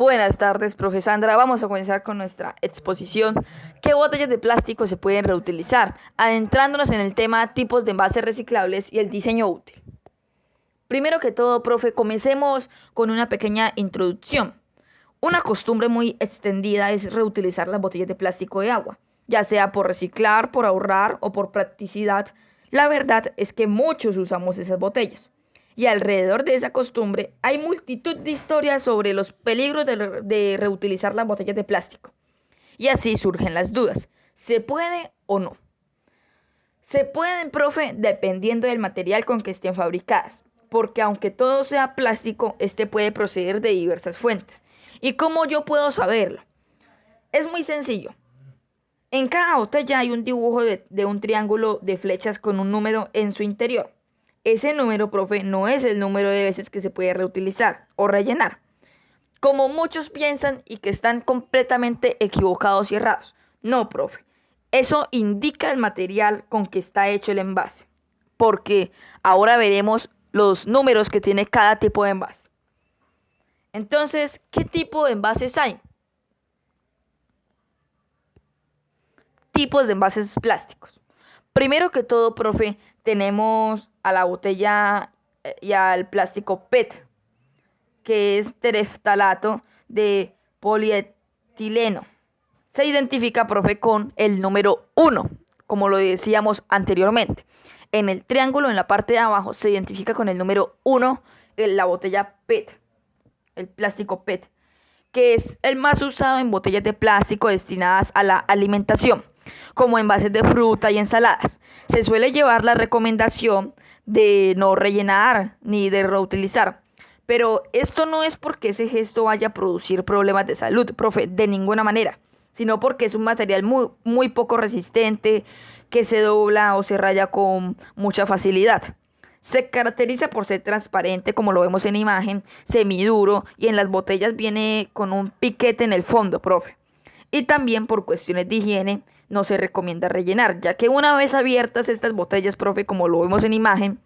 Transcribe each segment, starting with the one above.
Buenas tardes, profe Sandra. Vamos a comenzar con nuestra exposición. ¿Qué botellas de plástico se pueden reutilizar? Adentrándonos en el tema tipos de envases reciclables y el diseño útil. Primero que todo, profe, comencemos con una pequeña introducción. Una costumbre muy extendida es reutilizar las botellas de plástico de agua, ya sea por reciclar, por ahorrar o por practicidad. La verdad es que muchos usamos esas botellas. Y alrededor de esa costumbre hay multitud de historias sobre los peligros de reutilizar las botellas de plástico. Y así surgen las dudas. ¿Se puede o no? Se pueden, profe, dependiendo del material con que estén fabricadas. Porque aunque todo sea plástico, este puede proceder de diversas fuentes. ¿Y cómo yo puedo saberlo? Es muy sencillo. En cada botella hay un dibujo de un triángulo de flechas con un número en su interior. Ese número, profe, no es el número de veces que se puede reutilizar o rellenar, como muchos piensan y que están completamente equivocados y errados. No, profe, eso indica el material con que está hecho el envase, porque ahora veremos los números que tiene cada tipo de envase. Entonces, ¿qué tipo de envases hay? Tipos de envases plásticos. Primero que todo, profe, tenemos a la botella y al plástico PET, que es tereftalato de polietileno. Se identifica, profe, con el número 1, como lo decíamos anteriormente. En el triángulo, en la parte de abajo, se identifica con el número 1 en la botella PET, el plástico PET, que es el más usado en botellas de plástico destinadas a la alimentación, como envases de fruta y ensaladas. Se suele llevar la recomendación de no rellenar ni de reutilizar. Pero esto no es porque ese gesto vaya a producir problemas de salud, profe, de ninguna manera, sino porque es un material muy poco resistente, que se dobla o se raya con mucha facilidad. Se caracteriza por ser transparente, como lo vemos en la imagen, semiduro, y en las botellas viene con un piquete en el fondo, profe. Y también por cuestiones de higiene no se recomienda rellenar, ya que una vez abiertas estas botellas, profe, como lo vemos en imagen,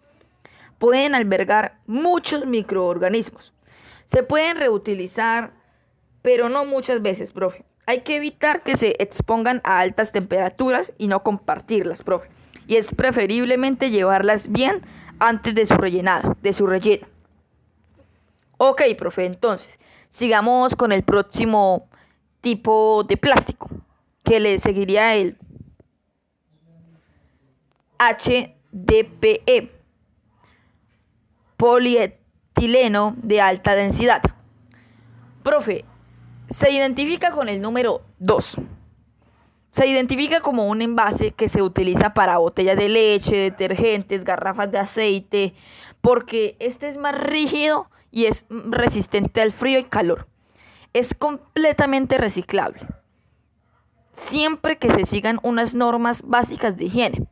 pueden albergar muchos microorganismos. Se pueden reutilizar, pero no muchas veces, profe. Hay que evitar que se expongan a altas temperaturas y no compartirlas, profe. Y es preferiblemente llevarlas bien antes de su rellenado, de su relleno. Ok, profe, entonces, sigamos con el próximo tipo de plástico, que le seguiría el HDPE, polietileno de alta densidad. Profe, se identifica con el número 2. Se identifica como un envase que se utiliza para botellas de leche, detergentes, garrafas de aceite, porque este es más rígido y es resistente al frío y calor. Es completamente reciclable, siempre que se sigan unas normas básicas de higiene.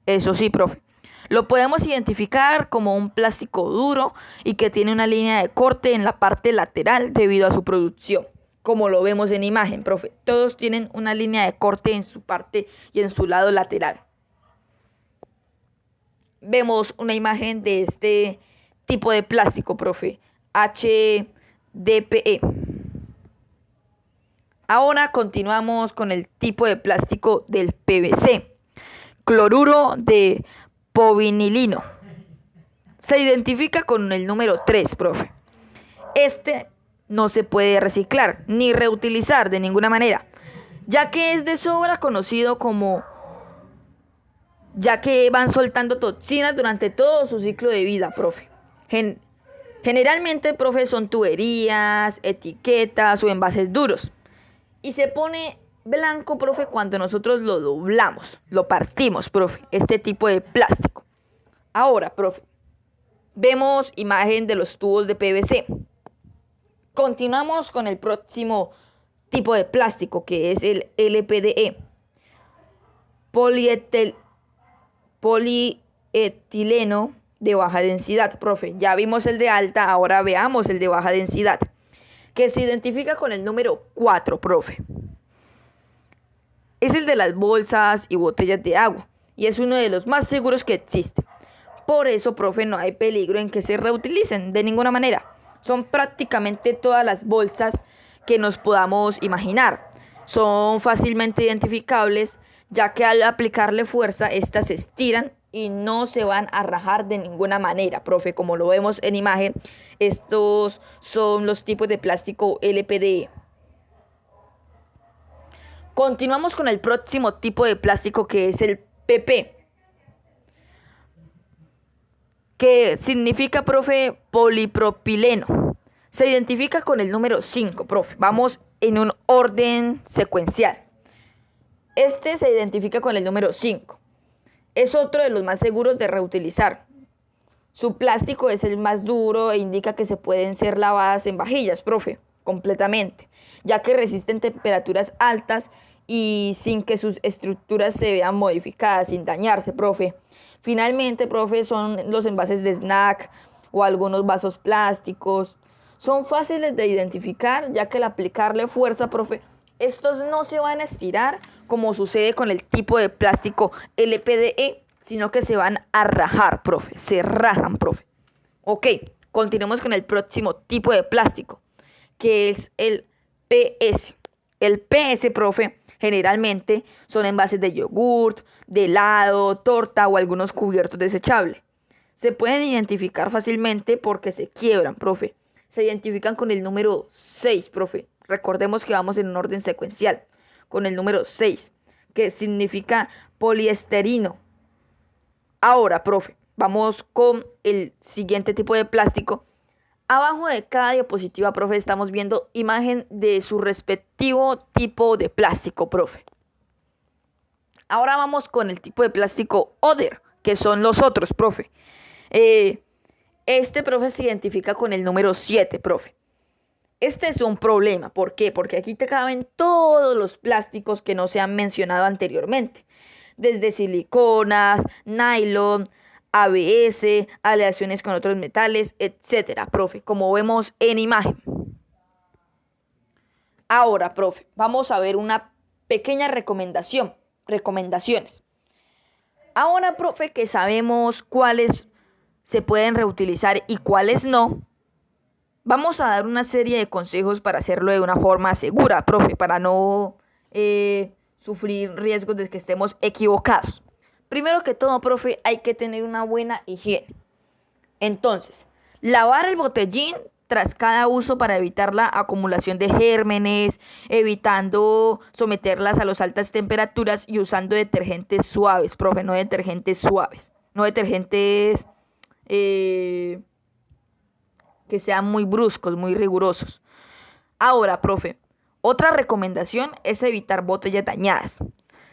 Eso sí, profe, lo podemos identificar como un plástico duro y que tiene una línea de corte en la parte lateral debido a su producción. Como lo vemos en imagen, profe, todos tienen una línea de corte en su parte y en su lado lateral. Vemos una imagen de este tipo de plástico, profe, HDPE. Ahora continuamos con el tipo de plástico del PVC, cloruro de povinilino. Se identifica con el número 3, profe. Este no se puede reciclar ni reutilizar de ninguna manera, ya que es de sobra conocido como, ya que van soltando toxinas durante todo su ciclo de vida, profe. Generalmente, profe, son tuberías, etiquetas o envases duros. Y se pone blanco, profe, cuando nosotros lo doblamos, lo partimos, profe, este tipo de plástico. Ahora, profe, vemos imagen de los tubos de PVC. Continuamos con el próximo tipo de plástico, que es el LPDE, polietileno de baja densidad, profe. Ya vimos el de alta, ahora veamos el de baja densidad, que se identifica con el número 4, profe. Es el de las bolsas y botellas de agua y es uno de los más seguros que existe. Por eso, profe, no hay peligro en que se reutilicen de ninguna manera. Son prácticamente todas las bolsas que nos podamos imaginar. Son fácilmente identificables, ya que al aplicarle fuerza, estas se estiran y no se van a rajar de ninguna manera, profe. Como lo vemos en imagen, estos son los tipos de plástico LPDE. Continuamos con el próximo tipo de plástico, que es el PP, que significa, profe, polipropileno. Se identifica con el número 5, profe. Vamos en un orden secuencial. Este se identifica con el número 5. Es otro de los más seguros de reutilizar. Su plástico es el más duro e indica que se pueden ser lavadas en vajillas, profe, completamente, ya que resisten temperaturas altas y sin que sus estructuras se vean modificadas, sin dañarse, profe. Finalmente, profe, son los envases de snack o algunos vasos plásticos. Son fáciles de identificar, ya que al aplicarle fuerza, profe, estos no se van a estirar como sucede con el tipo de plástico LPDE, sino que se van a rajar, profe. Se rajan, profe. Ok, continuemos con el próximo tipo de plástico, que es el PS. El PS, profe, generalmente son envases de yogurt, de helado, torta o algunos cubiertos desechables. Se pueden identificar fácilmente porque se quiebran, profe. Se identifican con el número 6, profe. Recordemos que vamos en un orden secuencial, con el número 6, que significa poliesterino. Ahora, profe, vamos con el siguiente tipo de plástico. Abajo de cada diapositiva, profe, estamos viendo imagen de su respectivo tipo de plástico, profe. Ahora vamos con el tipo de plástico Other, que son los otros, profe. Este, profe, se identifica con el número 7, profe. Este es un problema. ¿Por qué? Porque aquí te caben todos los plásticos que no se han mencionado anteriormente. Desde siliconas, nylon, ABS, aleaciones con otros metales, etcétera, profe, como vemos en imagen. Ahora, profe, vamos a ver una pequeña recomendaciones. Ahora, profe, que sabemos cuáles se pueden reutilizar y cuáles no, vamos a dar una serie de consejos para hacerlo de una forma segura, profe, para no sufrir riesgos de que estemos equivocados. Primero que todo, profe, hay que tener una buena higiene. Entonces, lavar el botellín tras cada uso para evitar la acumulación de gérmenes, evitando someterlas a las altas temperaturas y usando detergentes suaves, profe, no detergentes que sean muy bruscos, muy rigurosos. Ahora, profe, otra recomendación es evitar botellas dañadas.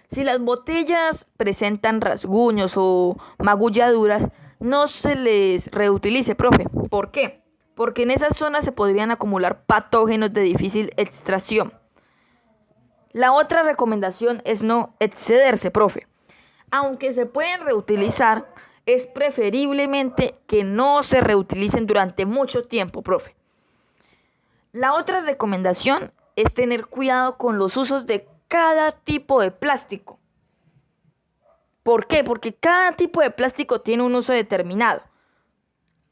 Si las botellas presentan rasguños o magulladuras, no se les reutilice, profe. ¿Por qué? Porque en esas zonas se podrían acumular patógenos de difícil extracción. La otra recomendación es no excederse, profe. Aunque se pueden reutilizar, es preferiblemente que no se reutilicen durante mucho tiempo, profe. La otra recomendación es tener cuidado con los usos de cada tipo de plástico. ¿Por qué? Porque cada tipo de plástico tiene un uso determinado.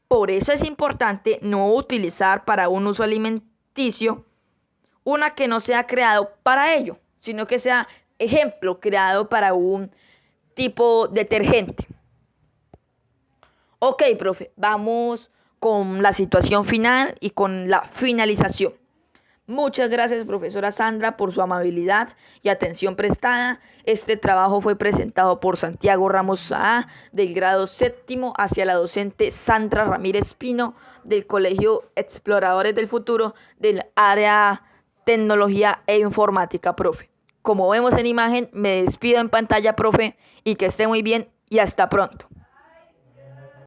Por eso es importante no utilizar para un uso alimenticio una que no sea creado para ello, sino que sea, ejemplo, creado para un tipo detergente. Ok, profe, vamos con la situación final y con la finalización. Muchas gracias, profesora Sandra, por su amabilidad y atención prestada. Este trabajo fue presentado por Santiago Ramos Saá, del grado 7º, hacia la docente Sandra Ramírez Pino, del Colegio Exploradores del Futuro, del área Tecnología e Informática, profe. Como vemos en imagen, me despido en pantalla, profe, y que esté muy bien y hasta pronto.